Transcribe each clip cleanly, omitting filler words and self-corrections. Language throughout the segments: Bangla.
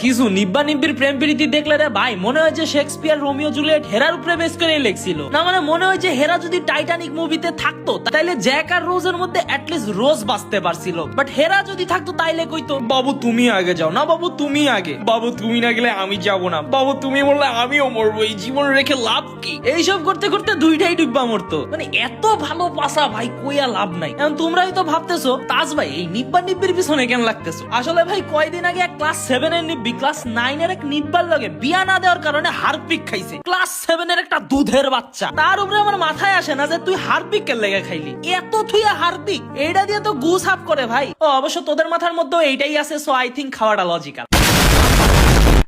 কিছু নিব্বা নিব্বির প্রেম প্রীতি দেখলে রে ভাই মনে হয় যে শেক্সপিয়ার রোমিও জুলিয়েট হেরার উপরে বেস করে লেখছিল। না মানে মনে হয় যে হেরা যদি টাইটানিক মুভিতে থাকতো তাইলে জ্যাক আর রোজের মধ্যে অ্যাটলিস্ট রোজ বাঁচতে পারছিল, বাট হেরা যদি থাকতো তাইলে কইতো বাবু তুমি আগে যাও, না বাবু তুমি আগে, বাবু তুমি না গেলে আমি যাব না, বাবু তুমি বললে আমিও মরবো, এই জীবন রেখে লাভ কি? এইসব করতে করতে দুইটাই ডুববা মরতো। মানে এত ভালো পাশা ভাই কইয়া লাভ নাই। এখন তোমরাই তো ভাবতেছো তাজ ভাই এই নিব্বা নিব্বির পিছনে কেন লাগতেছো? আসলে ভাই কয়দিন আগে ক্লাস 7 এর নিব্বি ক্লাস 9 এর এক নিব্বার লগে বিয়া না দেওয়ার কারণে হারপিক খাইছে। ক্লাস 7 এর একটা দুধের বাচ্চা। তার উপরে আমার মাথায় আসে না যে তুই হারপিক কে লেগে খাইলি, এত থুইয়া হারপিক এইটা দিয়ে তো গু সাফ করে ভাই। ও অবশ্য তোদের মাথার মধ্যে এইটাই আছে, সো আই থিঙ্ক খাওয়াটা লজিক্যাল।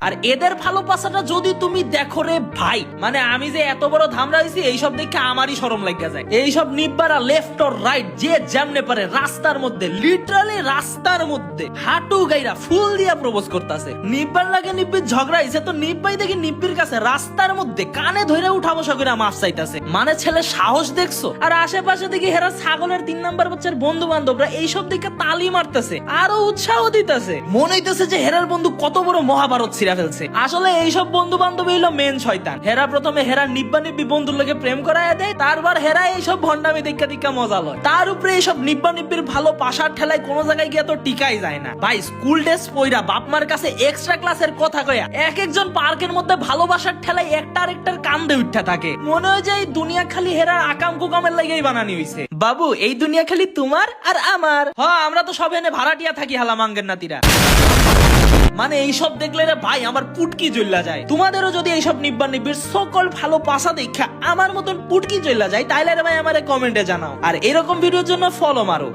আর এদের ভালোবাসাটা যদি তুমি দেখো রে ভাই, মানে আমি যে এত বড় ধামরা হইছি এইসব দেখে আমারই শরম লাগা যায়। এইসব নিব্বারা লেফট অর রাইট যে যেমনে পারে রাস্তার মধ্যে, লিটারালি রাস্তার মধ্যে হাঁটু গাইরা ফুল দিয়া প্রপোজ করতেছে। নিব্বার লাগে নিব্বির ঝগড়া হইছে তো নিব্বাই দেখি নিব্বির কাছে রাস্তার মধ্যে কানে ধরে উঠা বসা করে মাফ চাইতাছে। মানে ছেলে সাহস দেখছো? আর আশেপাশে দেখি হেরা ছাগলের 3 নাম্বার বাচ্চার বন্ধু বান্ধবরা এইসব দেখে তালি মারতেছে, আরো উৎসাহ দিতেছে। মনে হইতেছে যে হেরার বন্ধু কত বড় মহাভারত ছিড়া ফেলছে। আসলে এইসব বন্ধু বান্ধব হইলো মেন শয়তান। হেরা প্রথমে হেরা নিব্বা নিব্বি বন্ধুর লগে প্রেম করাইয়া দেয়, তারপর হেরা এইসব ভন্ডামি দেখা দেখা মজা লয়। তার উপরে এইসব নিব্বা নিব্বির ভালো পাশার ঠেলায় কোনো জায়গায় গিয়ে তো টিকাই যায় না ভাই। স্কুল ড্রেস পইরা বাপমার কাছে এক্সট্রা ক্লাসের কথা কয়া এক একজন পার্কের মধ্যে ভালোবাসার ঠেলায় একটা আরেকটার কান্দে উঠতে থাকে। মনে হয় যে এই দুনিয়া খালি হেরার আকাম কুকামের লাগেই বানানি হইছে। বাবু এই দুনিয়া খালি তোমার আর আমার। হ্যাঁ আমরা তো সব এনে ভাড়াটিয়া থাকি হালামাঙ্গের নাতিরা। মানে এইসব দেখলে রে ভাই আমার পুটকি জ্বলা যায়। তোমাদেরও যদি এইসব নিব্বা নিব্বির সকল ভালো পাশা দেখা আমার মতন পুটকি জ্বলা যায় তাইলে রে ভাই আমারে কমেন্টে জানাও। আর এরকম ভিডিওর জন্য ফলো মারো।